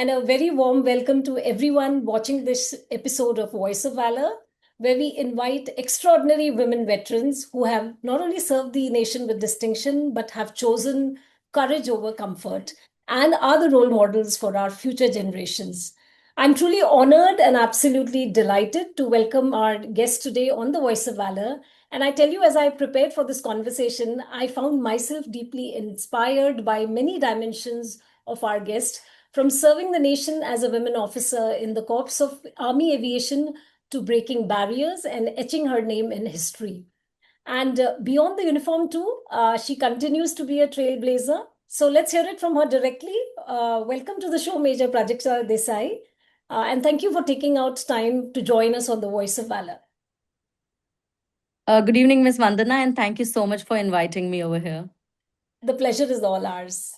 and a very warm welcome to everyone watching this episode of Voice of Valor, where we invite extraordinary women veterans who have not only served the nation with distinction, but have chosen courage over comfort and are the role models for our future generations. I'm truly honored and absolutely delighted to welcome our guest today on the Voice of Valor. And I tell you, as I prepared for this conversation, I found myself deeply inspired by many dimensions of our guest, from serving the nation as a women officer in the Corps of Army Aviation to breaking barriers and etching her name in history. And beyond the uniform, too, she continues to be a trailblazer. So let's hear it from her directly. Welcome to the show, Major Prajakta Desai. And thank you for taking out time to join us on the Voice of Valor. Good evening, Ms. Vandana, and thank you so much for inviting me over here. The pleasure is all ours.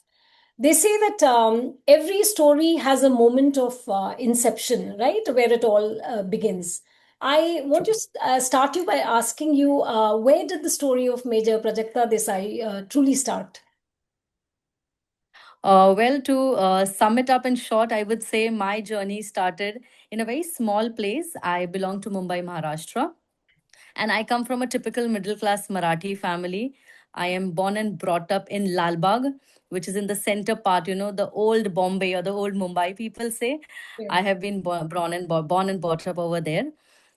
They say that every story has a moment of inception, right? Where it all begins. I want to start you by asking you, where did the story of Major Prajakta Desai truly start? Well, to sum it up in short, I would say my journey started in a very small place. I belong to Mumbai, Maharashtra, and I come from a typical middle class Marathi family. I am born and brought up in Lalbagh, which is in the center part, the old Bombay or the old Mumbai, people say. Yeah. I have been born and brought up over there.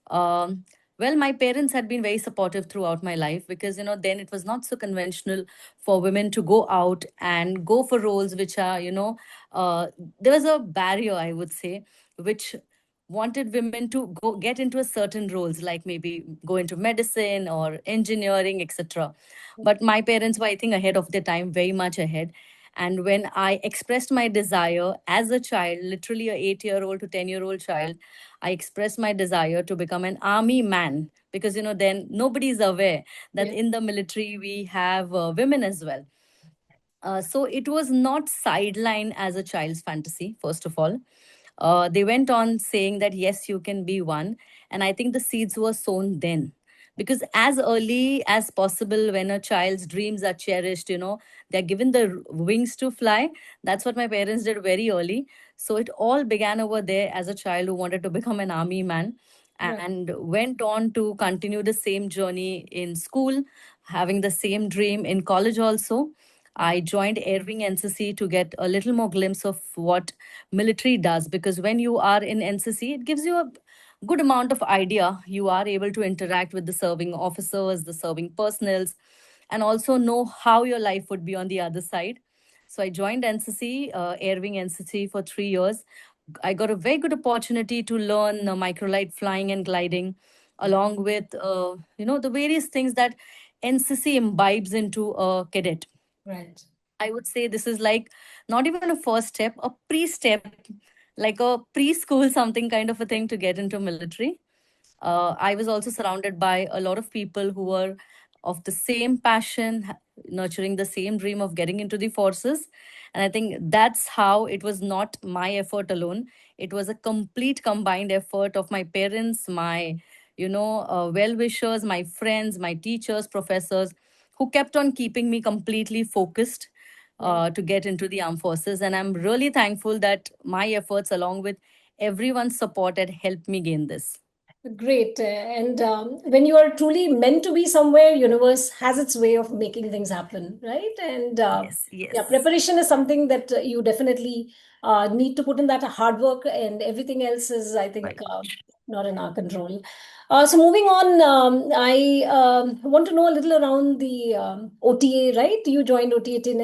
Um, well, my parents had been very supportive throughout my life because, then it was not so conventional for women to go out and go for roles which are, there was a barrier, I would say, which wanted women to go get into a certain roles, like maybe go into medicine or engineering, etc. But my parents were, I think, ahead of their time, very much ahead. And when I expressed my desire as a child, literally a 8-year-old to 10-year-old child, I expressed my desire to become an army man because, then nobody is aware that Yeah. in the military we have women as well. So it was not sideline as a child's fantasy, first of all. They went on saying that, yes, you can be one. And I think the seeds were sown then. Because as early as possible, when a child's dreams are cherished, they're given the wings to fly. That's what my parents did very early. So it all began over there as a child who wanted to become an army man Right. and went on to continue the same journey in school, having the same dream in college also. I joined Air Wing NCC to get a little more glimpse of what military does, because when you are in NCC, it gives you a good amount of idea. You are able to interact with the serving officers, the serving personals, and also know how your life would be on the other side. So I joined NCC, Air Wing NCC, for 3 years. I got a very good opportunity to learn microlight flying and gliding, along with the various things that NCC imbibes into a cadet. Right. I would say this is like not even a first step, a pre-step, like a preschool something kind of a thing to get into military. I was also surrounded by a lot of people who were of the same passion, nurturing the same dream of getting into the forces. And I think that's how it was not my effort alone. It was a complete combined effort of my parents, my, well wishers, my friends, my teachers, professors, who kept on keeping me completely focused Right. to get into the armed forces. And I'm really thankful that my efforts, along with everyone's support, had helped me gain this. Great. And when you are truly meant to be somewhere, universe has its way of making things happen, right? And Yes, yeah, yes. preparation is something that you definitely need to put in that hard work, and everything else is, I think, Right. not in our control. So moving on, I want to know a little around the OTA, right? You joined OTA in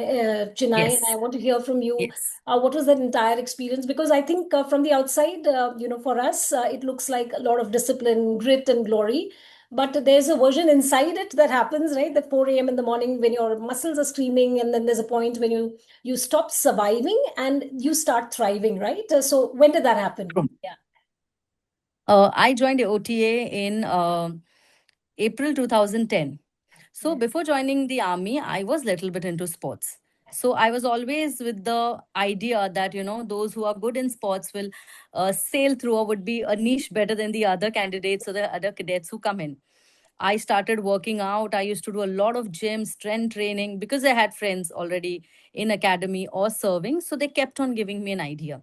Chennai, and I Yes, want to hear from you. yes. What was that entire experience? Because I think from the outside, for us, it looks like a lot of discipline, grit, and glory. But there's a version inside it that happens, right? That 4 a.m. in the morning when your muscles are screaming, and then there's a point when you stop surviving and you start thriving, right? So when did that happen? True. Yeah. I joined the OTA in April 2010. So Yeah. before joining the army, I was little bit into sports. So I was always with the idea that those who are good in sports will sail through or would be a niche better than the other candidates or the other cadets who come in. I started working out. I used to do a lot of gym, strength training because I had friends already in academy or serving. So they kept on giving me an idea.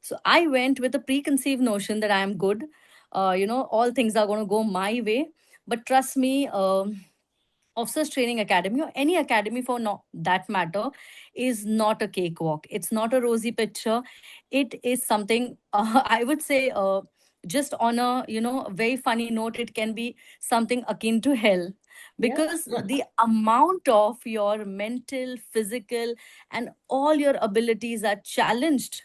So I went with a preconceived notion that I am good. All things are going to go my way. But trust me, officers training academy or any academy for that matter is not a cakewalk. It's not a rosy picture. It is something, I would say, just on a very funny note, it can be something akin to hell, Yeah. because the amount of your mental, physical, and all your abilities are challenged.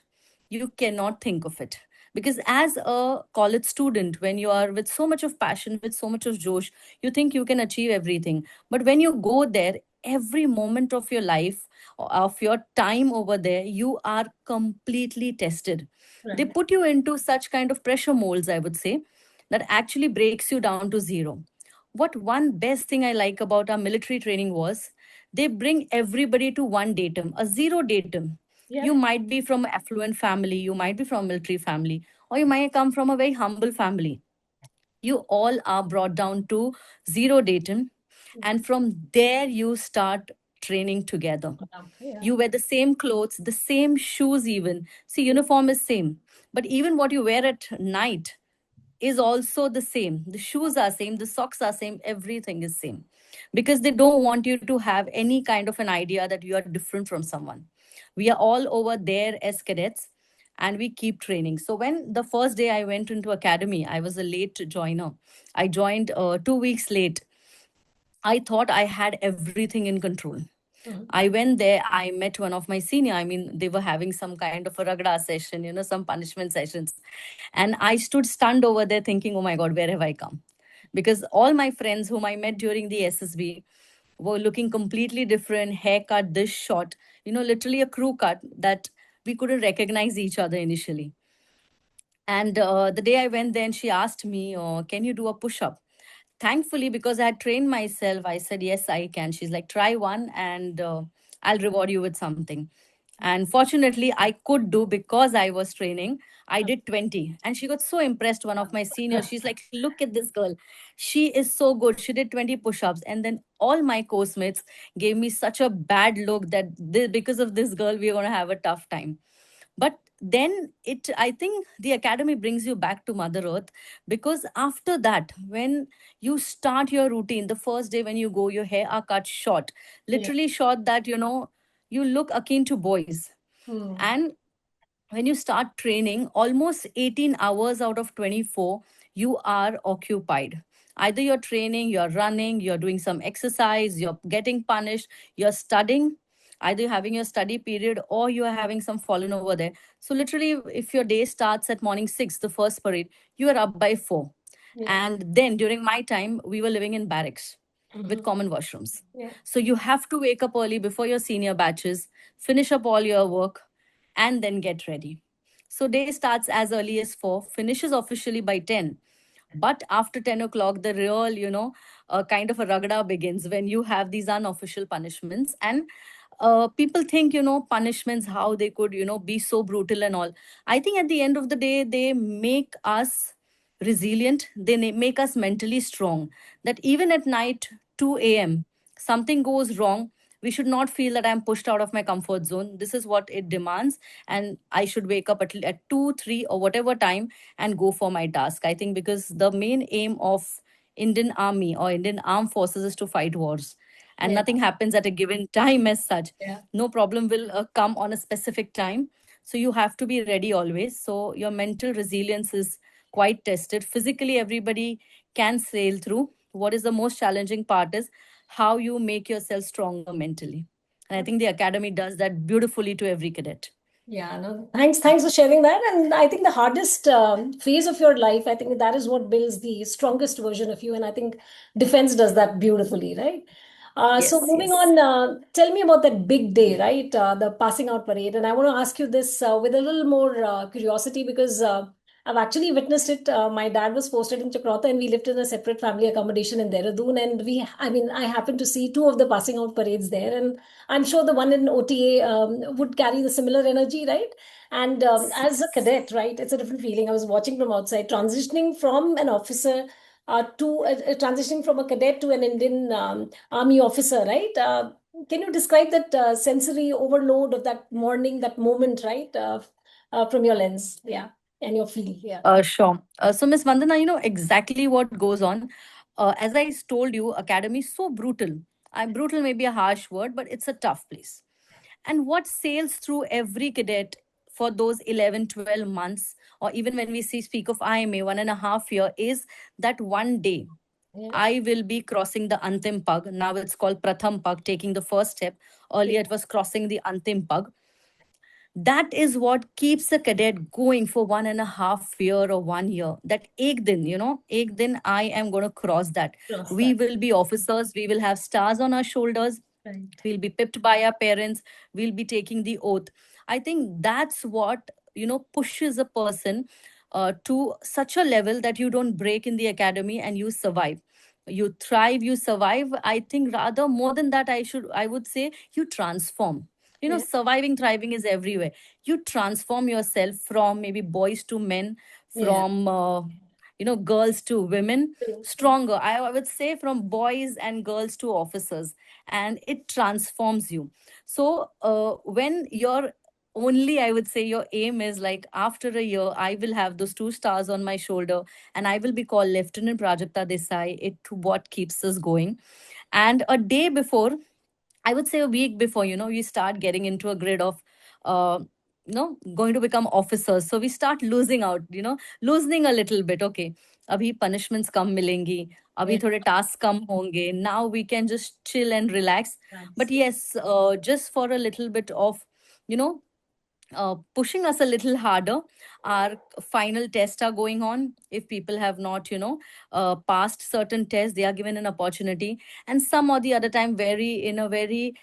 You cannot think of it, because as a college student, when you are with so much of passion, with so much of josh, you think you can achieve everything. But when you go there, every moment of your life, of your time over there, you are completely tested. They Right. put you into such kind of pressure molds, I would say, that actually breaks you down to zero. What one best thing I like about our military training was, they bring everybody to one datum, a zero datum. Yeah. You might be from an affluent family, you might be from a military family, or you might come from a very humble family. You all are brought down to zero datum, and from there you start training together. Yeah. You wear the same clothes, the same shoes, even. See, uniform is same, but even what you wear at night is also the same. The shoes are same, the socks are same, everything is same, because they don't want you to have any kind of an idea that you are different from someone. We are all over there as cadets, and we keep training. So when the first day I went into academy, I was a late joiner. I joined 2 weeks late. I thought I had everything in control. Mhm. I went there, I met one of my senior. I mean, they were having some kind of a ragda session, some punishment sessions. And I stood stunned over there thinking, oh my God, where have I come? Because all my friends whom I met during the SSB were looking completely different, haircut this short, literally a crew cut that we couldn't recognize each other initially. And the day I went there, and she asked me, can you do a push up? Thankfully, because I had trained myself, I said, yes, I can. She's like, try one, and I'll reward you with something. And fortunately, I could do, because I was training. I did 20. And she got so impressed, one of my seniors. She's like, look at this girl. She is so good. She did 20 push ups. And then all my course mates gave me such a bad look that because of this girl, we're going to have a tough time. But then I think the academy brings you back to Mother Earth, because after that, when you start your routine, the first day when you go, your hair are cut short, Yeah. literally short, that you look akin to boys. Hmm. And when you start training, almost 18 hours out of 24, you are occupied. Either you're training, you're running, you're doing some exercise, you're getting punished, you're studying. Either you're having your study period, or you are having some fallen over there. So literally, if your day starts at morning 6, the first parade, you are up by 4. Yeah. And then during my time, we were living in barracks with Mhm. common washrooms. Yeah. So you have to wake up early before your senior batches, finish up all your work, and then get ready. So day starts as early as 4, finishes officially by 10. But after 10 o'clock, the real, kind of a ragda begins, when you have these unofficial punishments. And people think, punishments, how they could, be so brutal and all. I think at the end of the day, they make us resilient. They make us mentally strong. That even at night, 2 a.m., something goes wrong, we should not feel that I'm pushed out of my comfort zone. This is what it demands. And I should wake up at 2, 3, or whatever time, and go for my task. I think because the main aim of Indian Army or Indian Armed Forces is to fight wars. And Yeah. nothing happens at a given time as such. Yeah. No problem will come on a specific time. So you have to be ready always. So your mental resilience is quite tested. Physically, everybody can sail through. What is the most challenging part is how you make yourself stronger mentally. And I think the academy does that beautifully to every cadet. Yeah, no, thanks for sharing that. And I think the hardest phase of your life, I think that is what builds the strongest version of you. And I think defense does that beautifully, right? So Yes, moving yes. on, tell me about that big day, right? The passing out parade. And I want to ask you this with a little more curiosity because I've actually witnessed it. My dad was posted in Chakrota and we lived in a separate family accommodation in Dehradun. And I happened to see two of the passing out parades there. And I'm sure the one in OTA would carry the similar energy, right? And as a Yes. cadet, right, it's a different feeling. I was watching from outside, transitioning from an officer transitioning from a cadet to an Indian army officer, right? Can you describe that sensory overload of that morning, that moment, right? from your lens, yeah, and your field, yeah. Sure. So, Miss Vandana, you know exactly what goes on. As I told you, academy is so brutal. Brutal may be a harsh word, but it's a tough place. And what sails through every cadet for those 11, 12 months, or even when we speak of IMA, 1.5 year, is that one day Yeah. I will be crossing the Antim Pug. Now it's called Pratham Pug, taking the first step. Earlier it was crossing the Antim Pug. That is what keeps a cadet going for 1.5 year or 1 year. That ek din, ek din I am going to cross that. Cross We that. will be officers. We will have stars on our shoulders. Right. We'll be pipped by our parents. We'll be taking the oath. I think that's what, pushes a person to such a level that you don't break in the academy and you survive. You thrive, you survive. I think rather more than that, I would say you transform. Yeah. Surviving, thriving is everywhere. You transform yourself from maybe boys to men, Yeah. from girls to women, True. stronger. I would say from boys and girls to officers, and it transforms you. So when you're only, I would say your aim is like after a year, I will have those 2 stars on my shoulder, and I will be called Lieutenant Prajakta Desai. It what keeps us going. And a day before, I would say a week before, you start getting into a grid of, going to become officers. So we start losing out, loosening a little bit. Okay, abhi punishments kam milengi, abhi Yeah. thode tasks kam honge. Now we can just chill and relax. But Nice. yes, just for a little bit of, you know, pushing us a little harder. Our final tests are going on. If people have not, passed certain tests, they are given an opportunity. And some or the other time, in a very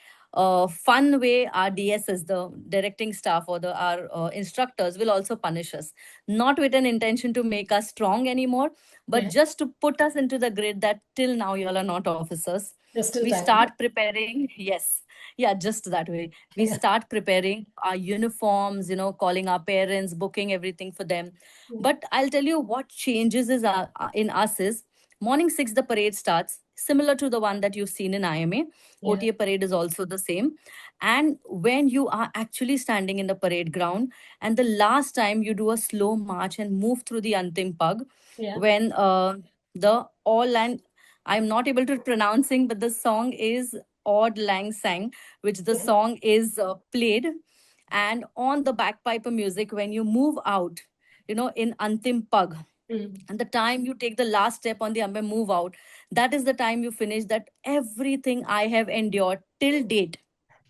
fun way, our DSS, the directing staff, or our instructors will also punish us. Not with an intention to make us strong anymore, but Yeah. just to put us into the grid that till now you all are not officers. There's still We time. start preparing. Yes, yeah, just that way. We Yeah. start preparing our uniforms, calling our parents, booking everything for them. Mm. But I'll tell you what changes in us is morning 6 the parade starts, similar to the one that you've seen in IMA. Yeah. OTA parade is also the same. And when you are actually standing in the parade ground, and the last time you do a slow march and move through the Antim Pug, Yeah. when the all and I'm not able to pronouncing, but the song is Odd Lang Sang, which the Yeah. song is played. And on the bagpiper music, when you move out, in Antim Pag, Mm. and the time you take the last step on the Ambe move out, that is the time you finish that everything I have endured till date,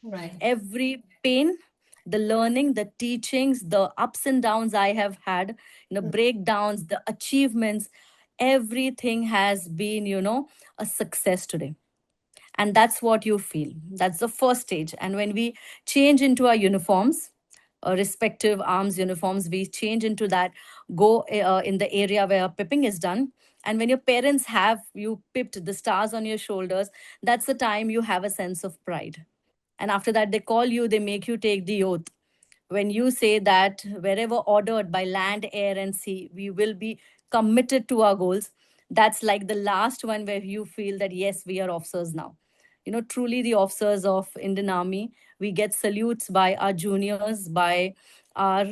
Right. every pain, the learning, the teachings, the ups and downs I have had, Mm. breakdowns, the achievements, everything has been, a success today. And that's what you feel. That's the first stage. And when we change into our uniforms, respective arms uniforms, we change into that, go in the area where pipping is done. And when your parents have you pipped the stars on your shoulders, that's the time you have a sense of pride. And after that, they call you, they make you take the oath. When you say that wherever ordered by land, air, and sea, we will be committed to our goals, that's like the last one where you feel that, yes, we are officers now. Truly the officers of Indian Army, we get salutes by our juniors, by our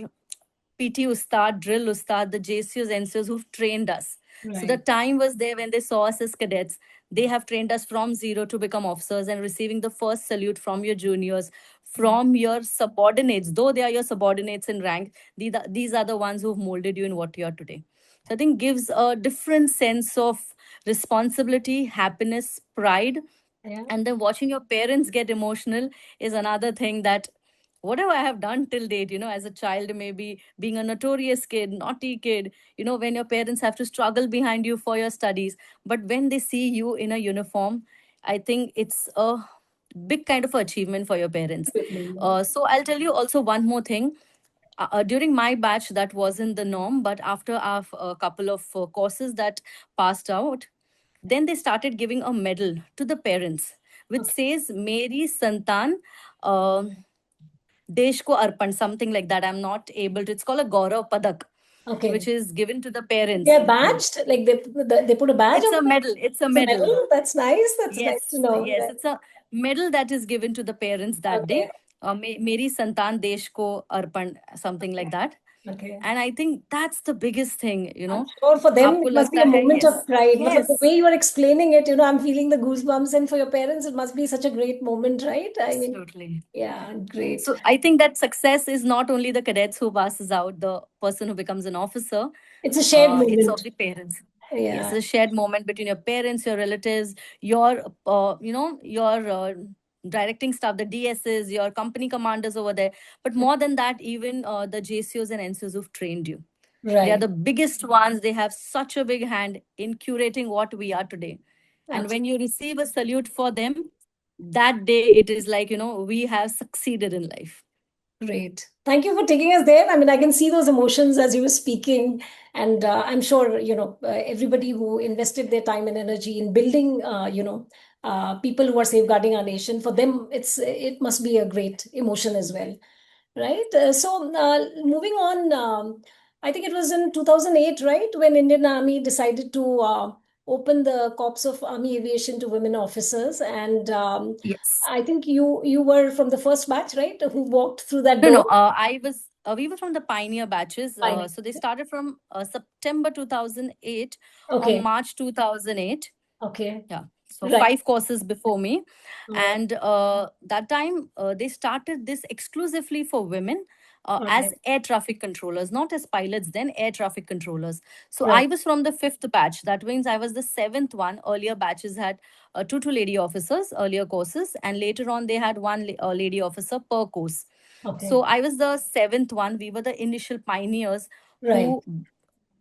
PT Ustad, Drill Ustad, the JCOs, NCOs who've trained us. So the Right. time was there when they saw us as cadets. They have trained us from zero to become officers, and receiving the first salute from your juniors, from your subordinates, though they are your subordinates in rank, these are the ones who've molded you in what you are today. So I think gives a different sense of responsibility, happiness, pride. Yeah. And then watching your parents get emotional is another thing that whatever I have done till date, as a child, maybe being a notorious kid, naughty kid, when your parents have to struggle behind you for your studies, but when they see you in a uniform, I think it's a big kind of achievement for your parents. Absolutely. So I'll tell you also one more thing. During my batch, that wasn't the norm, but after a couple of courses that passed out, then they started giving a medal to the parents, which Okay. says Meri Santan uh, Desh ko Arpan, something like that. I'm not able to. It's called a Gaurav Padak, Okay. which is given to the parents. They're badged, like they put a badge It's on a them. medal. It's a It's a medal. medal. That's nice. That's nice to Yes, know. yes. Yeah. It's a medal that is given to the parents that day. Okay. Meri Santan Desh Ko Arpan, something like that. Okay. And I think that's the biggest thing, I'm sure for them आपको it must be लगता a है, moment of yes, pride. Matlab, the yes, way you are explaining it, I'm feeling the goosebumps. And for your parents, it must be such a great moment, right? I mean, absolutely. yeah, great. So I think that success is not only the cadets who passes out, the person who becomes an officer, It's a shared it's of moment. the parents. Yes, Yeah, it's a shared moment between your parents, your relatives, your, your directing staff, the DSs, your company commanders over there. But more than that, even the JCOs and NCOs who've trained you. They are right. the biggest ones. They have such a big hand in curating what we are today. And when you receive a salute for them, that day it is like, we have succeeded in life. Great. Thank you for taking us there. I mean, I can see those emotions as you were speaking, and I'm sure everybody who invested their time and energy in building, people who are safeguarding our nation. For them, it must be a great emotion as well, right? Moving on, I think it was in 2008, right, when Indian Army decided to open the Corps of Army Aviation to women officers, and Yes. I think you were from the first batch, right, who walked through that No, no. door. We were from the pioneer batches. Fine. So they started from September 2008 or Okay. March 2008. Okay. Yeah. So Right. 5 courses before me. All right. And that time they started this exclusively for women All as right. air traffic controllers, not as pilots, then air traffic controllers. So Right. I was from the fifth batch. That means I was the seventh one. Earlier batches had two lady officers, earlier courses, and later on they had one lady officer per course. Okay. So I was the seventh one. We were the initial pioneers Right. who,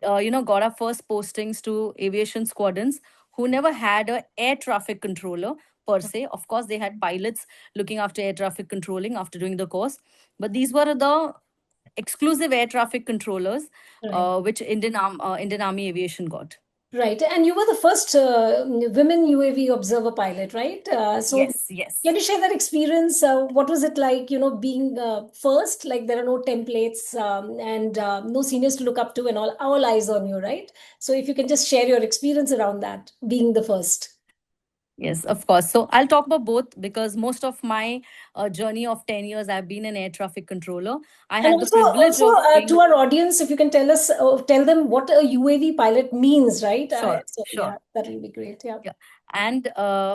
got our first postings to aviation squadrons who never had a air traffic controller per se. Of course, they had pilots looking after air traffic controlling after doing the course, but these were the exclusive air traffic controllers, Right. which Indian Army Aviation got. Right. And you were the first women UAV observer pilot, right? Yes, yes. Can you share that experience? What was it like, being first? Like there are no templates and no seniors to look up to, and all eyes on you, right? So if you can just share your experience around that, being the first. Yes, of course. So I'll talk about both because most of my journey of 10 years, I've been an air traffic controller. I And had the privilege also of to being. our audience, if you can tell them what a UAV pilot means, right? Sure, So yeah, sure. that will be great. Yeah. Yeah. And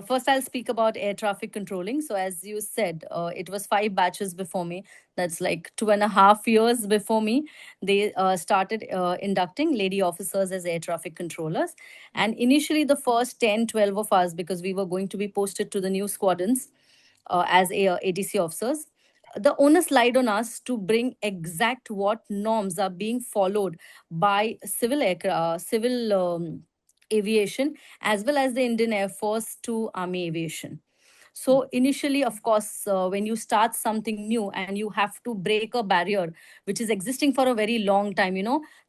first, I'll speak about air traffic controlling. So, as you said, it was 5 batches before me. That's like 2.5 years before me. They started inducting lady officers as air traffic controllers. And initially, the first 10, 12 of us, because we were going to be posted to the new squadrons as ATC officers, the onus lied on us to bring exact what norms are being followed by civil aviation as well as the Indian Air Force to Army aviation. So initially, of course, when you start something new and you have to break a barrier which is existing for a very long time,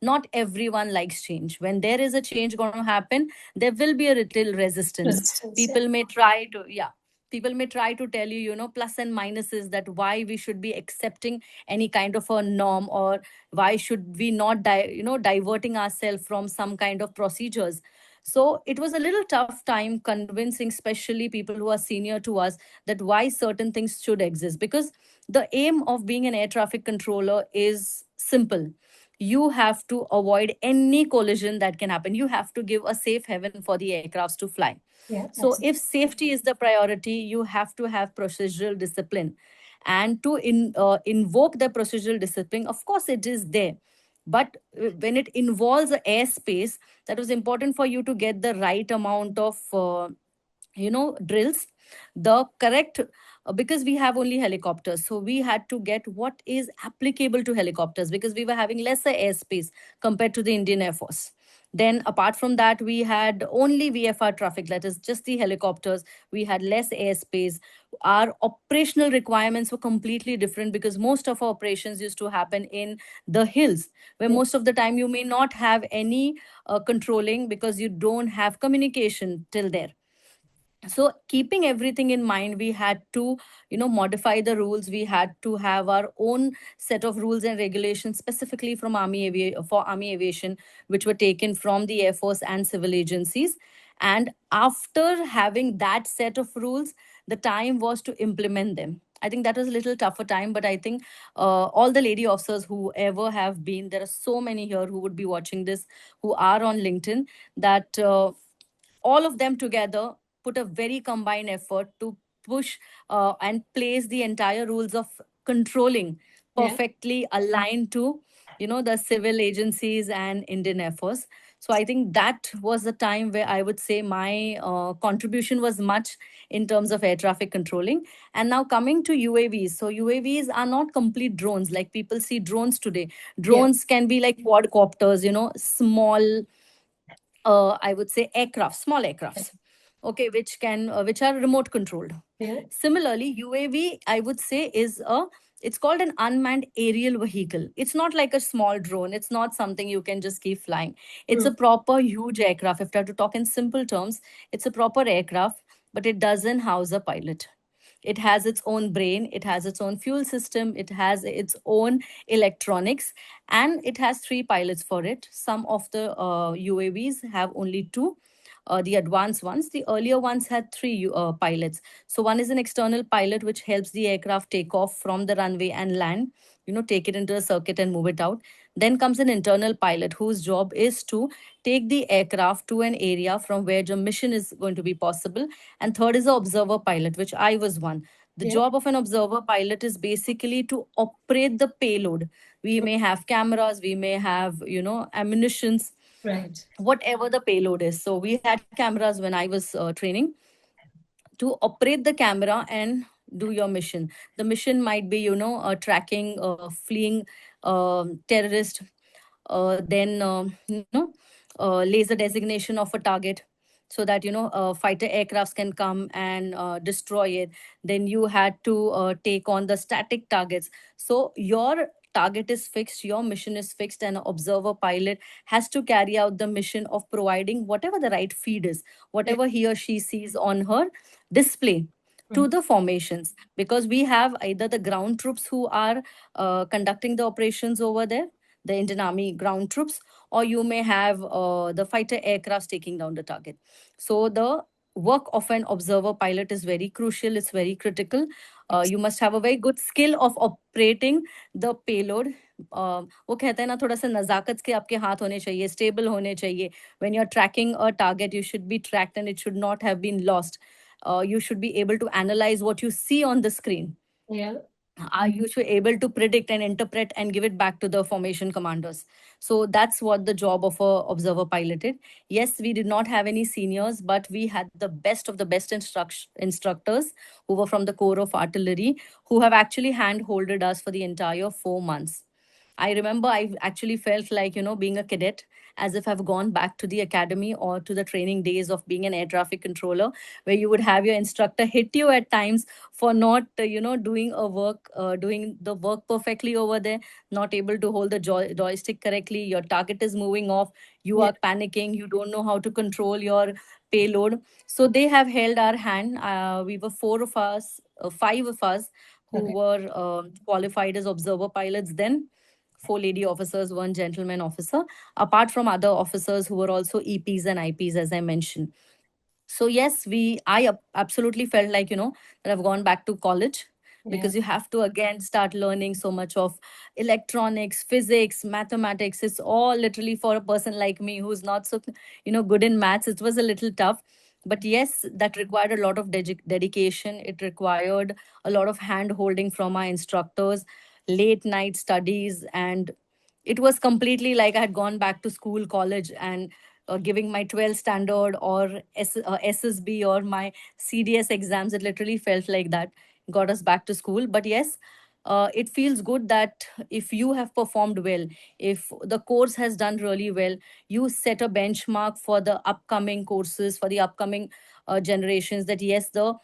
not everyone likes change. When there is a change going to happen, there will be a little resistance. Resistance. Yeah. People may try to, yeah. People may try to tell you, plus and minuses that why we should be accepting any kind of a norm or why should we not, diverting ourselves from some kind of procedures. So it was a little tough time convincing, especially people who are senior to us, that why certain things should exist. Because the aim of being an air traffic controller is simple. You have to avoid any collision that can happen. You have to give a safe haven for the aircrafts to fly. Yeah. So Absolutely. if safety is the priority, you have to have procedural discipline. And to invoke the procedural discipline, of course, it is there. But when it involves the airspace, that was important for you to get the right amount of drills, the correct, because we have only helicopters, so we had to get what is applicable to helicopters because we were having lesser airspace compared to the Indian Air Force. Then apart from that, we had only VFR traffic, that is just the helicopters. We had less airspace. Our operational requirements were completely different because most of our operations used to happen in the hills, where Yeah. most of the time you may not have any controlling because you don't have communication till there. So keeping everything in mind, we had to modify the rules. We had to have our own set of rules and regulations specifically from for army aviation, which were taken from the air force and civil agencies. And after having that set of rules, the time was to implement them. I think that was a little tougher time, but I think all the lady officers who ever have been, there are so many here who would be watching this, who are on LinkedIn, that all of them together put a very combined effort to push and place the entire rules of controlling Yeah. perfectly aligned to, the civil agencies and Indian Air Force. So I think that was the time where I would say my contribution was much in terms of air traffic controlling. And now coming to UAVs. So UAVs are not complete drones like people see drones today. Yeah. Drones can be like quadcopters, small, I would say aircraft, small aircrafts, okay, which are remote controlled. Yeah. Similarly, UAV, I would say, it's called an unmanned aerial vehicle. It's not like a small drone. It's not something you can just keep flying. It's a Mm. proper huge aircraft. If I have to talk in simple terms, it's a proper aircraft, but it doesn't house a pilot. It has its own brain, it has its own fuel system, it has its own electronics, and it has three pilots for it. Some of the UAVs have only two. The advanced ones, the earlier ones had three pilots. So one is an external pilot which helps the aircraft take off from the runway and land, take it into the circuit and move it out. Then comes an internal pilot whose job is to take the aircraft to an area from where the mission is going to be possible. And third is the observer pilot, which I was one. The Yeah. job of an observer pilot is basically to operate the payload. We may have cameras, we may have, ammunitions, Right. whatever the payload is. So we had cameras when I was training to operate the camera and do your mission. The mission might be, tracking, fleeing terrorist, then laser designation of a target, so that fighter aircrafts can come and destroy it. Then you had to take on the static targets. So your target is fixed, your mission is fixed, and an observer pilot has to carry out the mission of providing whatever the right feed is, Yeah. whatever he or she sees on her display to Mm. the formations, because we have either the ground troops who are conducting the operations over there, the Indian Army ground troops, or you may have the fighter aircrafts taking down the target. So the work of an observer pilot is very crucial. It's very critical. Yes. You must have a very good skill of operating the payload. वो कहते हैं ना, थोड़ा सा नजाकत के आपके हाथ होने चाहिए, स्टेबल होने चाहिए. When you're tracking a target, you should be tracked and it should not have been lost. You should be able to analyze what you see on the screen. Yeah. Are you able to predict and interpret and give it back to the formation commanders? So that's what the job of a observer pilot is. Yes, we did not have any seniors, but we had the best of the best instructors who were from the Corps of Artillery, who have actually hand-holded us for the entire 4 months. I remember I actually felt like, being a cadet, as if I've gone back to the academy or to the training days of being an air traffic controller, where you would have your instructor hit you at times for not, doing the work perfectly over there, not able to hold the joystick correctly. Your target is moving off. You Yeah. are panicking. You don't know how to control your payload. So they have held our hand. We were four of us, five of us who Okay. were qualified as observer pilots then. Four lady officers, one gentleman officer, apart from other officers who were also EPs and IPs, as I mentioned. So yes, I absolutely felt like, that I've gone back to college, Yeah. because you have to again start learning so much of electronics, physics, mathematics. It's all literally for a person like me who's not so, good in maths. It was a little tough. But yes, that required a lot of dedication. It required a lot of hand holding from our instructors, late night studies, and it was completely like I had gone back to school, college, and giving my 12th standard or SSB or my CDS exams. It literally felt like that got us back to school. But yes, it feels good that if you have performed well, if the course has done really well, you set a benchmark for the upcoming courses, for the upcoming generations, that yes, the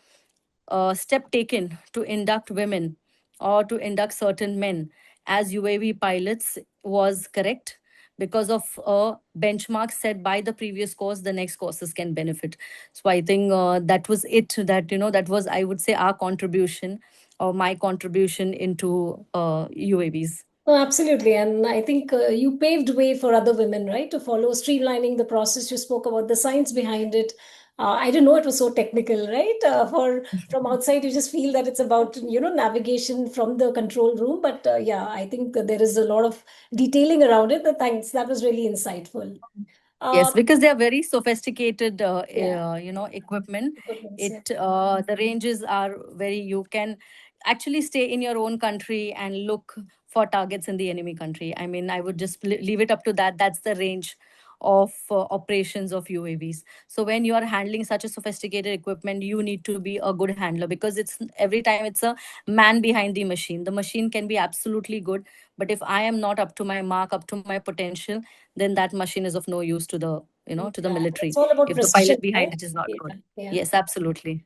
step taken to induct women or to induct certain men as UAV pilots was correct, because of a benchmark set by the previous course, the next courses can benefit. So I think that was it. That that was, I would say, our contribution or my contribution into UAVs. No, absolutely. And I think you paved way for other women, right, to follow, streamlining the process. You spoke about the science behind it, I didn't know it was so technical, right? From outside, you just feel that it's about navigation from the control room. But yeah, I think there is a lot of detailing around it. Thanks, that was really insightful. Yes, Uh, because they are very sophisticated, yeah, equipment. equipments. Yeah, The ranges are very. You can actually stay in your own country and look for targets in the enemy country. I mean, I would just leave it up to that. That's the range of operations of UAVs. So when you are handling such a sophisticated equipment, you need to be a good handler, because it's every time it's a man behind the machine. The machine can be absolutely good, but if I am not up to my mark, up to my potential, then that machine is of no use to the to the yeah. It's military, all about if the precision, pilot behind right? it is not Yeah, good. yeah. Yes, absolutely.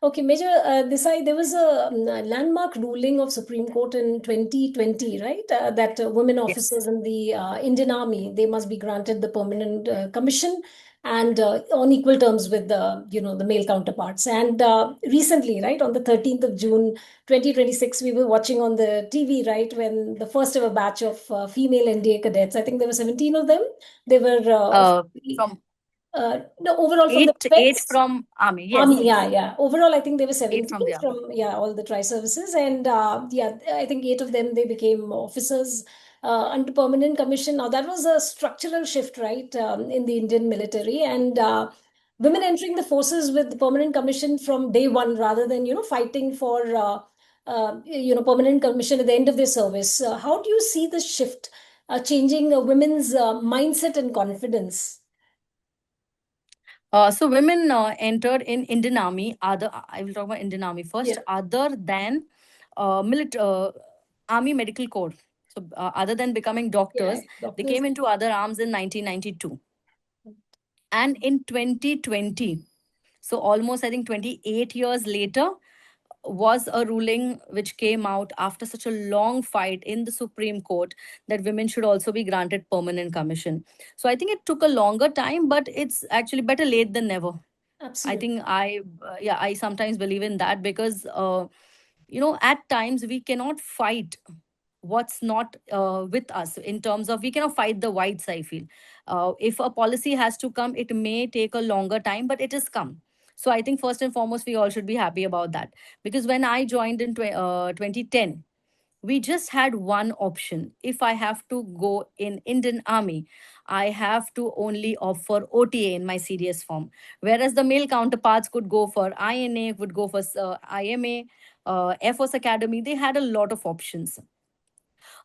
Okay, Major Desai, there was a landmark ruling of Supreme Court in 2020, right? That women Yes. officers in the Indian Army, they must be granted the permanent commission and on equal terms with the male counterparts. And recently, right, on the 13th of June, 2026, we were watching on the TV, right, when the first ever batch of female NDA cadets, I think there were 17 of them. They were From no, overall from the eight defense. from army. Yes, Army, yes. yeah, yeah. Overall, I think there were Eight 17 from the army. from, yeah, all the tri-services. And yeah, I think eight of them, they became officers under permanent commission. Now, that was a structural shift, right, in the Indian military. And women entering the forces with the permanent commission from day one rather than, fighting for, permanent commission at the end of their service. How do you see the shift changing women's mindset and confidence? So women entered in Indian Army. I will talk about Indian Army first. Yeah, Other than Army Medical Corps. So other than becoming yeah, doctors, they doctors. came into other arms in 1992. And in 2020, so almost I think 28 years later, was a ruling which came out after such a long fight in the Supreme Court, that women should also be granted permanent commission. So I think it took a longer time, but it's actually better late than never. I Absolutely. think I sometimes believe in that, because at times we cannot fight what's not with us, in terms of we cannot fight the whites. I feel if a policy has to come, it may take a longer time, but it has come. So I think first and foremost, we all should be happy about that, because when I joined in 2010, we just had one option. If I have to go in Indian Army, I have to only opt for OTA in my CDS form, whereas the male counterparts could go for INA, would go for IMA, Air Force Academy. They had a lot of options.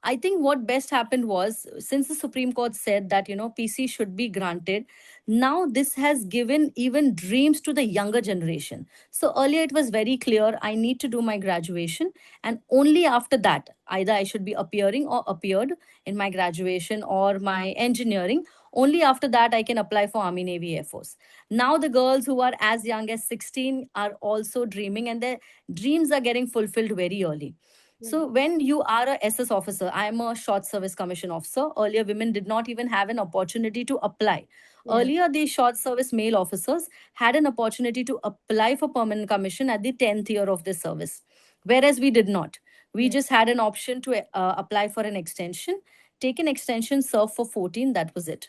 I think what best happened was, since the Supreme Court said that, PC should be granted, now this has given even dreams to the younger generation. So earlier it was very clear, I need to do my graduation, and only after that, either I should be appearing or appeared in my graduation or my engineering. Only after that I can apply for Army, Navy, Air Force. Now the girls who are as young as 16 are also dreaming, and their dreams are getting fulfilled very early. Yeah. So when you are a SS officer, I am a short service commission officer. Earlier, women did not even have an opportunity to apply. Yeah. Earlier, the short service male officers had an opportunity to apply for permanent commission at the 10th year of their service, whereas we did not. We Yeah. just had an option to apply for an extension, take an extension, serve for 14. That was it.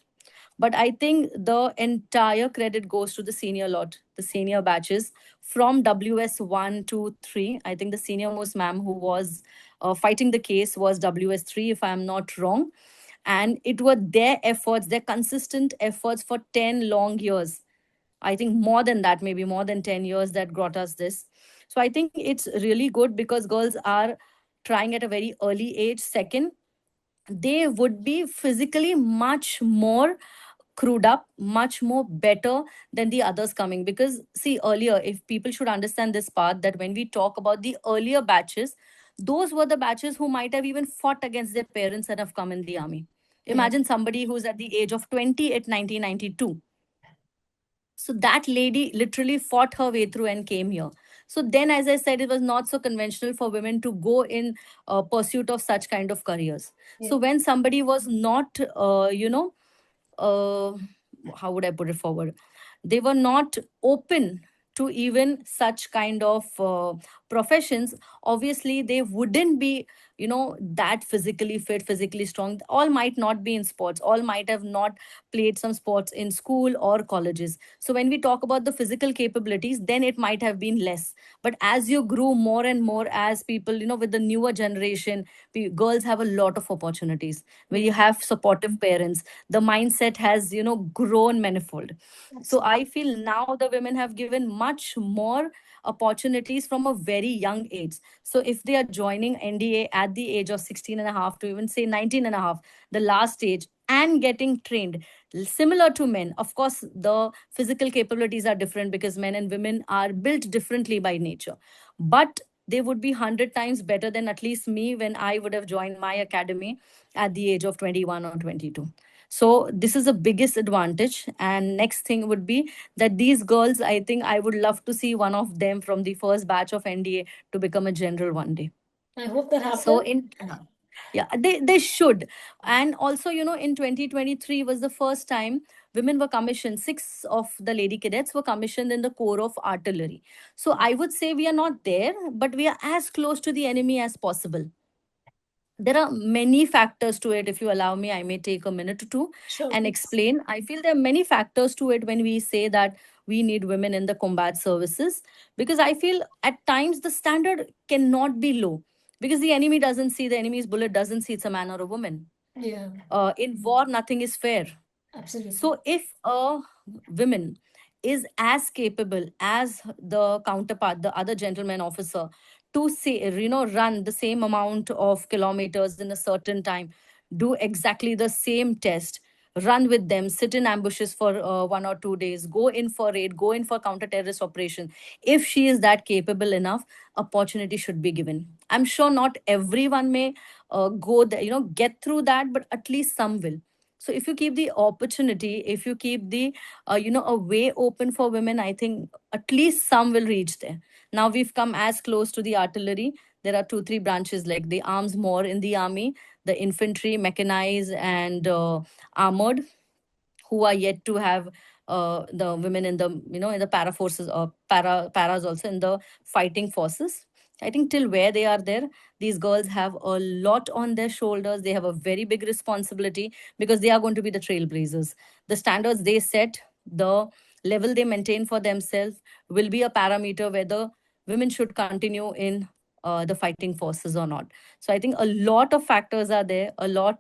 But I think the entire credit goes to the senior lot, the senior batches from WS1 to 3. I think the senior most ma'am who was fighting the case was WS3, if I'm not wrong. And it were their efforts, their consistent efforts for 10 long years. I think more than that, maybe more than 10 years, that brought us this. So I think it's really good, because girls are trying at a very early age. Second, they would be physically much more crewed up, much more better than the others coming. Because see, earlier, if people should understand this part, that when we talk about the earlier batches, those were the batches who might have even fought against their parents and have come in the army. Yeah. Imagine somebody who's at the age of 20 at 1992. So that lady literally fought her way through and came here. So then, as I said, it was not so conventional for women to go in pursuit of such kind of careers. Yeah. So when somebody was not, uh, how would I put it forward? They were not open to even such kind of professions, obviously they wouldn't be, that physically fit, physically strong. All might not be in sports, all might have not played some sports in school or colleges. So when we talk about the physical capabilities, then it might have been less. But as you grew more and more, as people, with the newer generation, girls have a lot of opportunities where you Mm. have supportive parents. The mindset has, grown manifold. So Absolutely. I feel now the women have given much more opportunities from a very young age. So if they are joining NDA at the age of 16 and a half to even say 19 and a half, the last age, and getting trained similar to men. Of course, the physical capabilities are different because men and women are built differently by nature. But they would be 100 times better than at least me when I would have joined my academy at the age of 21 or 22. So this is the biggest advantage. And next thing would be that these girls, I think I would love to see one of them from the first batch of NDA to become a general one day. I hope that So happens. in yeah, they should. And also, in 2023 was the first time women were commissioned. Six of the lady cadets were commissioned in the Corps of Artillery. So I would say we are not there, but we are as close to the enemy as possible. There are many factors to it. If you allow me, I may take a minute or two Sure, and please. explain. I feel there are many factors to it when we say that we need women in the combat services, because I feel at times the standard cannot be low, because the enemy doesn't see, the enemy's bullet doesn't see it's a man or a woman. Yeah, In war, nothing is fair. absolutely. So if a woman is as capable as the counterpart, the other gentleman officer, to say, run the same amount of kilometers in a certain time, do exactly the same test, run with them, sit in ambushes for 1 or 2 days, go in for raid, go in for counter-terrorist operation. If she is that capable enough, opportunity should be given. I'm sure not everyone may go there, get through that, but at least some will. So if you keep the opportunity, if you keep the a way open for women, I think at least some will reach there. Now we've come as close to the artillery. There are two, three branches like the arms more in the army, the infantry, mechanized, and armored, who are yet to have the women in the in the para forces or paras also in the fighting forces. I think till where they are there, these girls have a lot on their shoulders. They have a very big responsibility because they are going to be the trailblazers. The standards they set, the level they maintain for themselves, will be a parameter whether women should continue in the fighting forces or not. So I think a lot of factors are there, a lot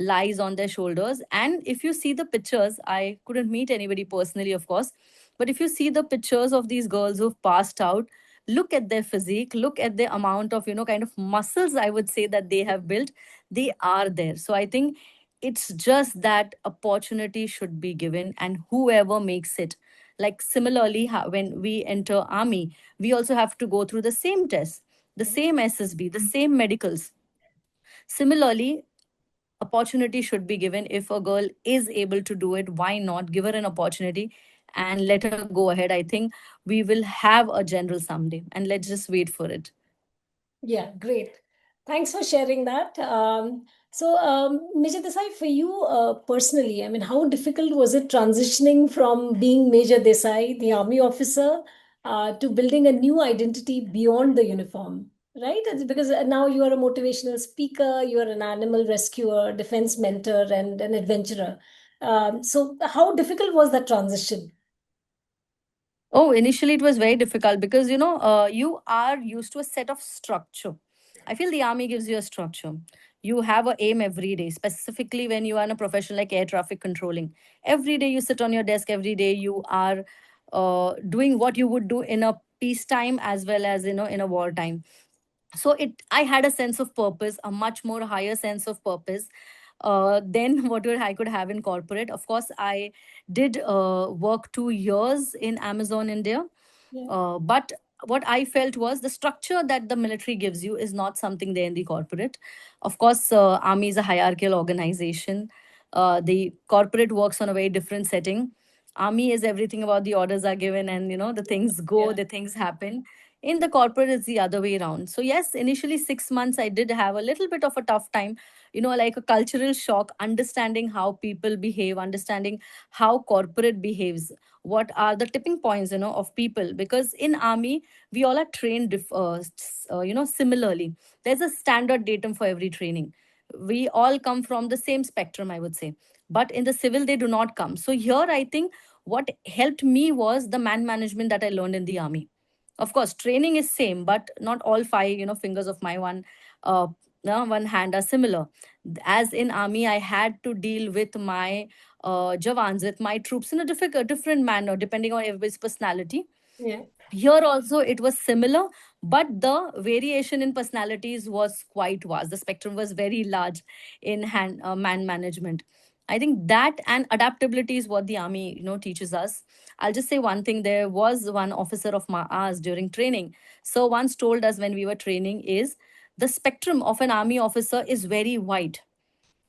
lies on their shoulders. And if you see the pictures, I couldn't meet anybody personally, of course, but if you see the pictures of these girls who've passed out, look at their physique, look at the amount of, kind of muscles, I would say, that they have built. They are there. So I think it's just that opportunity should be given, and whoever makes it. Like similarly, when we enter army, we also have to go through the same test, the same SSB, the same medicals. Similarly, opportunity should be given. If a girl is able to do it, why not give her an opportunity and let her go ahead? I think we will have a general someday, and let's just wait for it. Yeah, great. Thanks for sharing that. Major Desai, for you personally, I mean, how difficult was it transitioning from being Major Desai, the army officer, to building a new identity beyond the uniform? Right? Because now you are a motivational speaker, you are an animal rescuer, defense mentor, and an adventurer. So, how difficult was that transition? Oh, initially it was very difficult because you are used to a set of structure. I feel the army gives you a structure. You have a aim every day, specifically when you are in a profession like air traffic controlling. Every day you sit on your desk. Every day you are doing what you would do in a peacetime as well as in a wartime. So it I had a sense of purpose, a much more higher sense of purpose than what I could have in corporate. Of course, I did work 2 years in Amazon India, Yeah. but what I felt was the structure that the military gives you is not something there in the corporate. Of course, army is a hierarchical organization. The corporate works on a very different setting. Army is everything about the orders are given, and the things go, Yeah. the things happen. In the corporate, it's the other way around. So yes, initially 6 months I did have a little bit of a tough time like a cultural shock, understanding how people behave, understanding how corporate behaves, what are the tipping points, of people. Because in army, we all are trained, similarly. There's a standard datum for every training. We all come from the same spectrum, I would say. But in the civil, they do not come. So here, I think what helped me was the man management that I learned in the army. Of course, training is same, but not all five, fingers of my uh, one hand are similar. As in army, I had to deal with my jawans, with my troops in a different manner, depending on everybody's personality. Yeah. Here also it was similar, but the variation in personalities was quite vast. The spectrum was very large in man management. I think that and adaptability is what the army, teaches us. I'll just say one thing. There was one officer of my ours during training. So once told us when we were training is the spectrum of an army officer is very wide.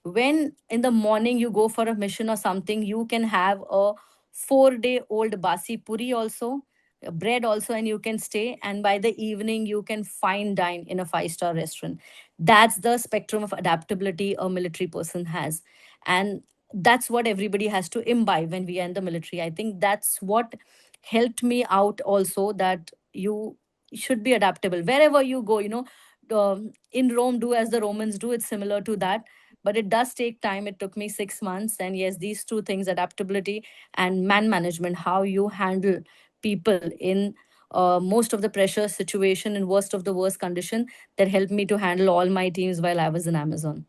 When in the morning you go for a mission or something, you can have a 4 day old basi puri also, bread also, and you can stay. And by the evening, you can fine dine in a five-star restaurant. That's the spectrum of adaptability a military person has. And that's what everybody has to imbibe when we are in the military. I think that's what helped me out also, that you should be adaptable wherever you go. In Rome, do as the Romans do. It's similar to that, but it does take time. It took me 6 months. And yes, these two things, adaptability and man management, how you handle people in most of the pressure situation and worst of the worst condition, that helped me to handle all my teams while I was in Amazon.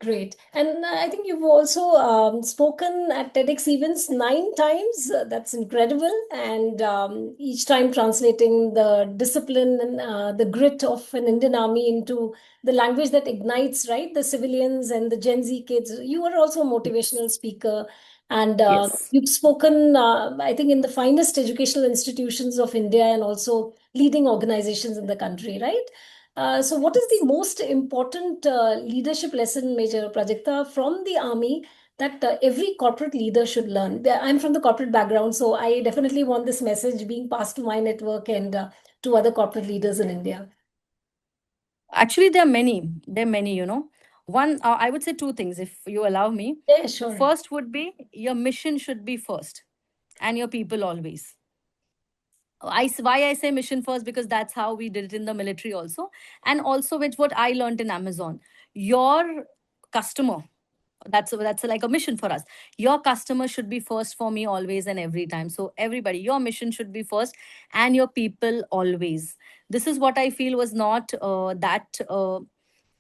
Great. And I think you've also spoken at TEDx events 9 times. That's incredible. And each time translating the discipline and the grit of an Indian army into the language that ignites, right? The civilians and the Gen Z kids. You are also a motivational speaker. And Yes. you've spoken, I think, in the finest educational institutions of India and also leading organizations in the country, right? So, what is the Yes. most important leadership lesson, Major Prajakta, from the army that every corporate leader should learn? I'm from the corporate background, so I definitely want this message being passed to my network and to other corporate leaders in India. Actually, there are many. There are many, One, I would say two things, if you allow me. Yeah, sure. First would be your mission should be first, and your people always. Why I say mission first, because that's how we did it in the military also, and also with what I learned in Amazon. Your customer, that's like a mission for us. Your customer should be first for me always and every time. So everybody, your mission should be first, and your people always. This is what I feel was not that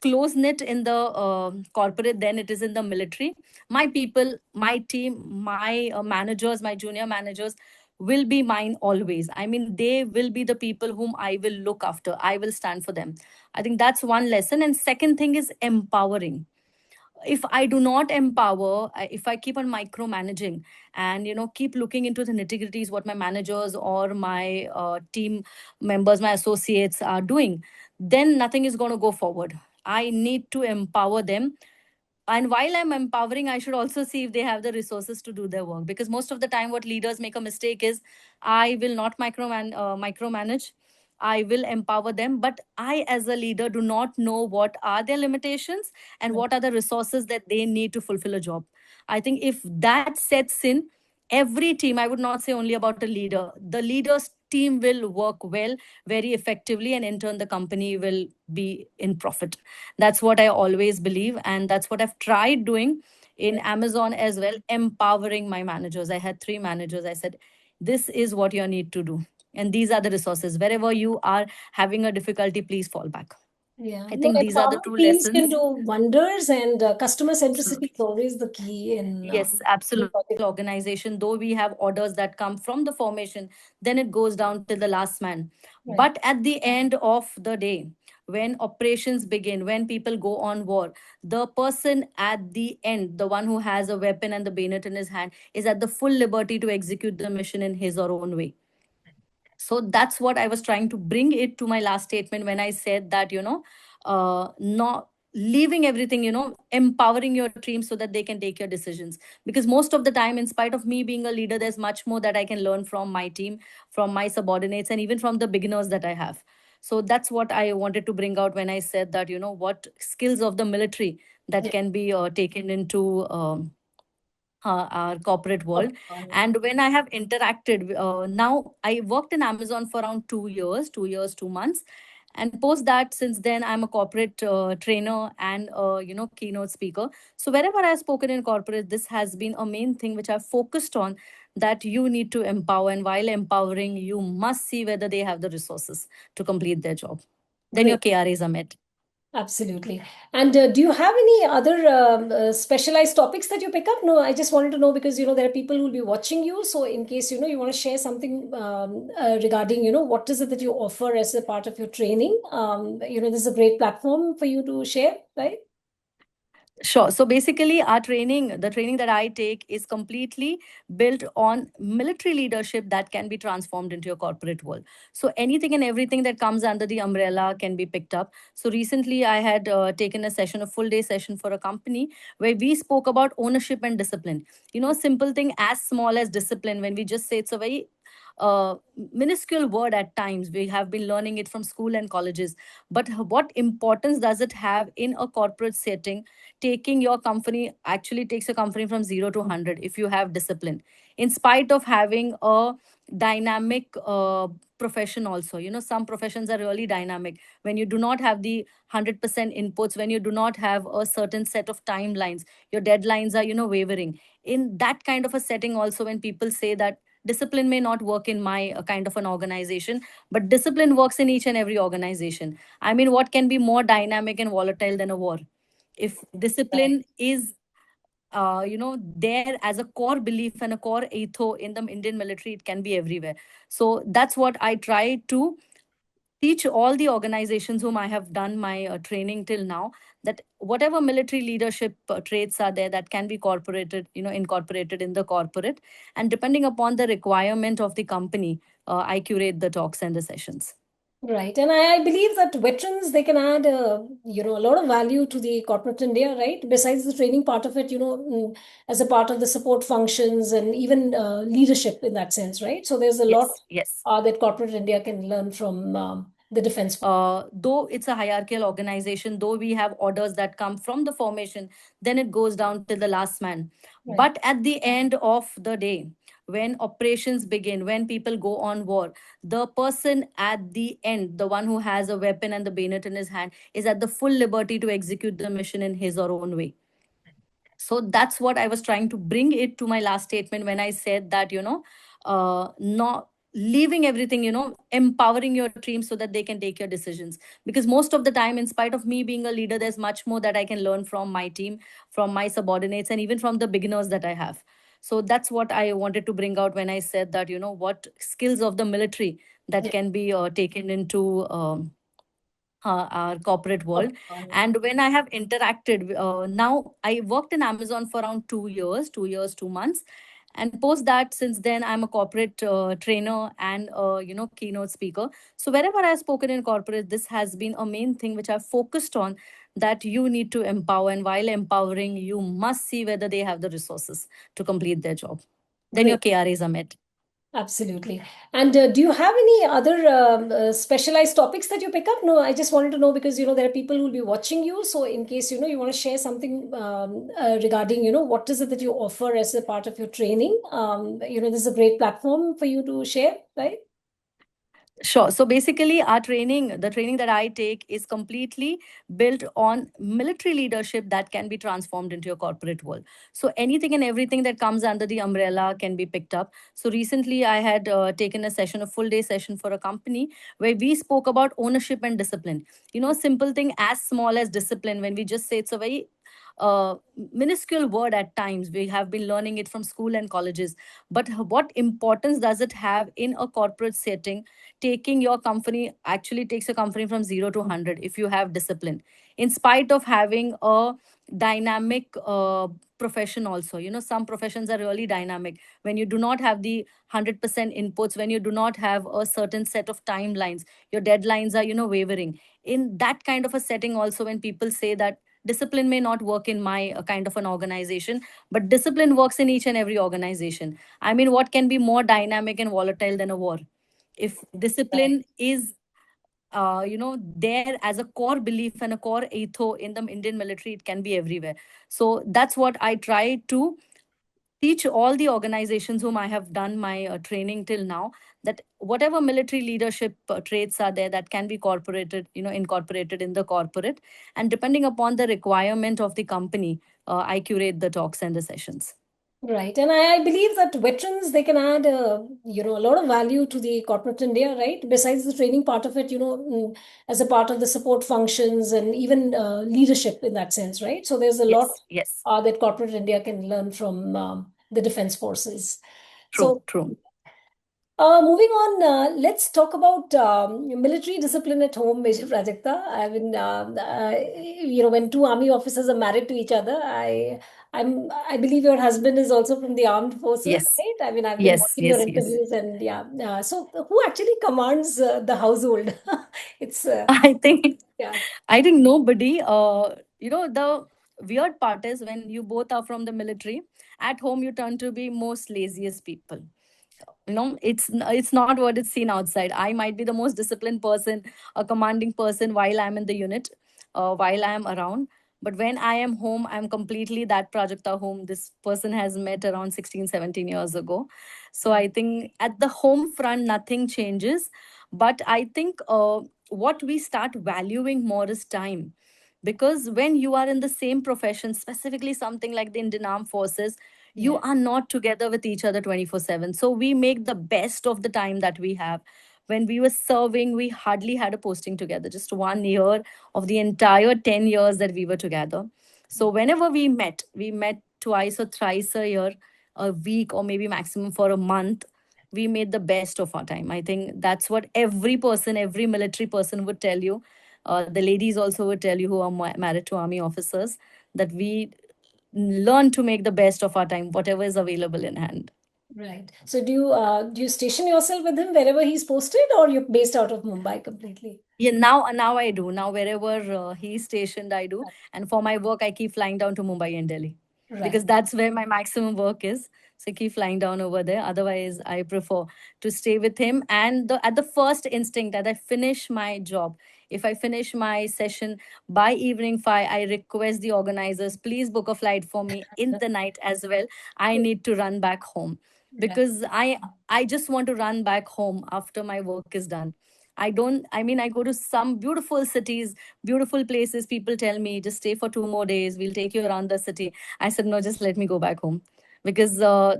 close knit in the corporate than it is in the military. My people, my team, my managers, my junior managers will be mine always. I mean, they will be the people whom I will look after. I will stand for them. I think that's one lesson. And second thing is empowering. If I do not empower, if I keep on micromanaging and keep looking into the nitty gritties, what my managers or my team members, my associates are doing, then nothing is going to go forward. I need to empower them. And while I'm empowering, I should also see if they have the resources to do their work. Because most of the time, what leaders make a mistake is, I will not micromanage. I will empower them, but I, as a leader, do not know what are their limitations and what are the resources that they need to fulfill a job. I think if that sets in, every team, I would not say only about a leader, the leader's team will work well, very effectively, and in turn, the company will be in profit. That's what I always believe. And that's what I've tried doing in Right. Amazon as well, empowering my managers. I had 3 managers. I said, this is what you need to do. And these are the resources. Wherever you are having a difficulty, please fall back. Yeah. I No, think these are the empowered two teams can lessons. do wonders, and customer centricity is Absolutely. always the key in Yes, any absolutely. project. Organization, though we have orders that come from the formation, then it goes down till the last man. Right. But at the end of the day, when operations begin, when people go on war, the person at the end, the one who has a weapon and the bayonet in his hand, is at the full liberty to execute the mission in his or own way. So that's what I was trying to bring it to my last statement when I said that, not leaving everything, empowering your team so that they can take your decisions. Because most of the time, in spite of me being a leader, there's much more that I can learn from my team, from my subordinates, and even from the beginners that I have. So that's what I wanted to bring out when I said that, what skills of the military that Yeah. can be taken into our corporate world. And when I have interacted, now I worked in Amazon for around 2 years, 2 years, 2 months. And post that, since then, I'm a corporate trainer and keynote speaker. So wherever I've spoken in corporate, this has been a main thing which I've focused on, that you need to empower. And while empowering, you must see whether they have the resources to complete their job. Then your Great. KRAs are met. Absolutely. And do you have any other specialized topics that you pick up? No, I just wanted to know because, there are people who will be watching you. So in case, you want to share something regarding, what is it that you offer as a part of your training? This is a great platform for you to share, right? Sure. So basically, the training that I take is completely built on military leadership that can be transformed into your corporate world. So anything and everything that comes under the umbrella can be picked up. So recently, I had taken a full day session for a company where we spoke about ownership and discipline. A simple thing as small as discipline, when we just say it's a very minuscule word at times. We have been learning it from school and colleges. But what importance does it have in a corporate setting? Taking your company actually takes a company from 0 to 100 if you have discipline, in spite of having a dynamic profession also. Some professions are really dynamic. When you do not have the 100% inputs, when you do not have a certain set of timelines, your deadlines are wavering. In that kind of a setting also, when people say that discipline may not work in my kind of an organization, but discipline works in each and every organization. I mean, what can be more dynamic and volatile than a war? If discipline is there as a core belief and a core ethos in the Indian military, it can be everywhere. So that's what I try to teach all the organizations whom I have done my training till now, that whatever military leadership traits are there, that can be incorporated in the corporate. And depending upon the requirement of the company, I curate the talks and the sessions. Right. And I believe that veterans, they can add, a lot of value to the corporate India, right? Besides the training part of it, as a part of the support functions and even leadership in that sense, right? So there's a lot Yes, yes. that corporate India can learn from the defense. Though it's a hierarchical organization, though we have orders that come from the formation, then it goes down to the last man. Right. But at the end of the day, when operations begin, when people go on war, the person at the end, the one who has a weapon and the bayonet in his hand, is at the full liberty to execute the mission in his or own way. So that's what I was trying to bring it to my last statement when I said that, not leaving everything, empowering your team so that they can take your decisions. Because most of the time, in spite of me being a leader, there's much more that I can learn from my team, from my subordinates, and even from the beginners that I have. So that's what I wanted to bring out when I said that, what skills of the military that can be taken into our corporate world. And when I have interacted, now I worked in Amazon for around 2 years, 2 years, 2 months. And post that, since then, I'm a corporate trainer and keynote speaker. So wherever I've spoken in corporate, this has been a main thing which I've focused on, that you need to empower. And while empowering, you must see whether they have the resources to complete their job. Then your KRAs are met. Absolutely. And do you have any other specialized topics that you pick up? No, I just wanted to know because, there are people who will be watching you. So in case, you want to share something regarding, what is it that you offer as a part of your training? This is a great platform for you to share, right? Sure. So basically, the training that I take is completely built on military leadership that can be transformed into your corporate world. So anything and everything that comes under the umbrella can be picked up. So recently, I had taken a full day session for a company where we spoke about ownership and discipline. A simple thing as small as discipline, when we just say it's a very minuscule word at times. We have been learning it from school and colleges. But what importance does it have in a corporate setting? Taking your company actually takes a company from 0 to 100 if you have discipline, in spite of having a dynamic profession also. Some professions are really dynamic. When you do not have the 100% inputs, when you do not have a certain set of timelines, your deadlines are wavering. In that kind of a setting also, when people say that discipline may not work in my kind of an organization, but discipline works in each and every organization. I mean, what can be more dynamic and volatile than a war? If discipline is there as a core belief and a core ethos in the Indian military, it can be everywhere. So that's what I try to teach all the organizations whom I have done my training till now, that whatever military leadership traits are there that can be incorporated in the corporate, and depending upon the requirement of the company, I curate the talks and the sessions. Right. And I believe that veterans, they can add, a lot of value to the corporate India, right? Besides the training part of it, as a part of the support functions and even leadership in that sense, right? So there's a lot Yes, yes, that corporate India can learn from the defense forces. true, So true. moving on, let's talk about military discipline at home, Major Prajakta. I mean, when two army officers are married to each other, I believe your husband is also from the armed forces, Yes, right? I mean, I've been yes, watching your yes, yes. interviews, and yeah. So, who actually commands the household? It's I think yeah, I think nobody. The weird part is when you both are from the military. At home, you turn to be most laziest people. It's not what it's seen outside. I might be the most disciplined person, a commanding person while I'm in the unit, while I'm around. But when I am home, I'm completely that Prajakta whom this person has met around 16, 17 years ago. So I think at the home front, nothing changes. But I think what we start valuing more is time. Because when you are in the same profession, specifically something like the Indian Armed Forces, you yeah, are not together with each other 24/7. So we make the best of the time that we have. When we were serving, we hardly had a posting together, just 1 year of the entire 10 years that we were together. So whenever we met twice or thrice a year, a week, or maybe maximum for a month. We made the best of our time. I think that's what every person, every military person would tell you. The ladies also would tell you who are married to army officers, that we learn to make the best of our time, whatever is available in hand. right. So, do you station yourself with him wherever he's posted, or you're based out of Mumbai completely? Yeah, now I do. Now wherever he's stationed, I do. And for my work, I keep flying down to Mumbai and Delhi because Right. that's where my maximum work is. So I keep flying down over there. Otherwise, I prefer to stay with him. And at the first instinct that I finish my job, if I finish my session by evening 5, I request the organizers, please book a flight for me in the night as well. I need to run back home Right. because I just want to run back home after my work is done. I go to some beautiful cities, beautiful places. People tell me, just stay for 2 more days. We'll take you around the city. I said, no, just let me go back home because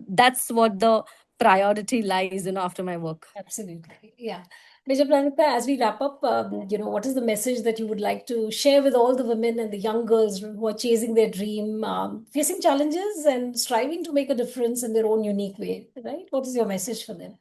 that's what the priority lies, after my work. Absolutely. Yeah. Major Pranita, as we wrap up, what is the message that you would like to share with all the women and the young girls who are chasing their dream, facing challenges and striving to make a difference in their own unique way, right? What is your message for them?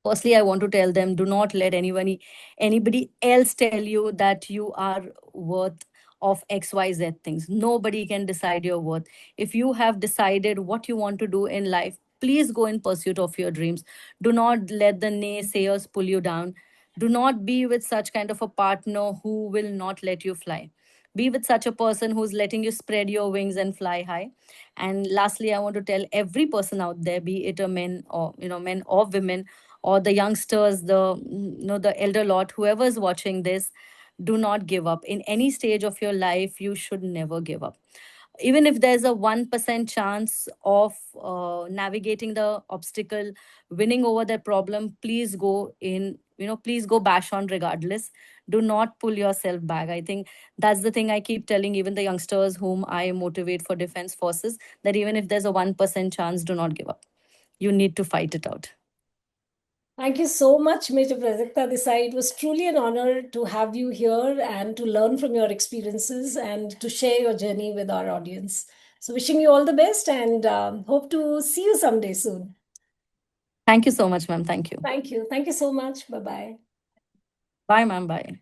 Firstly, I want to tell them, do not let anybody else tell you that you are worth of XYZ things. Nobody can decide your worth. If you have decided what you want to do in life, please go in pursuit of your dreams. Do not let the naysayers pull you down. Do not be with such kind of a partner who will not let you fly. Be with such a person who's letting you spread your wings and fly high. And lastly, I want to tell every person out there, be it a men or women, or the youngsters, the elder lot, whoever is watching this, do not give up. In any stage of your life, you should never give up. Even if there's a 1% chance of navigating the obstacle, winning over that problem, please go in, please go bash on regardless. Do not pull yourself back. I think that's the thing I keep telling even the youngsters whom I motivate for defense forces, that even if there's a 1% chance, do not give up. You need to fight it out. Thank you so much, Major Prajakta Desai. It was truly an honor to have you here and to learn from your experiences and to share your journey with our audience. So, wishing you all the best and hope to see you someday soon. Thank you so much, ma'am. Thank you. Thank you. Thank you so much. Bye bye. Bye, ma'am. Bye.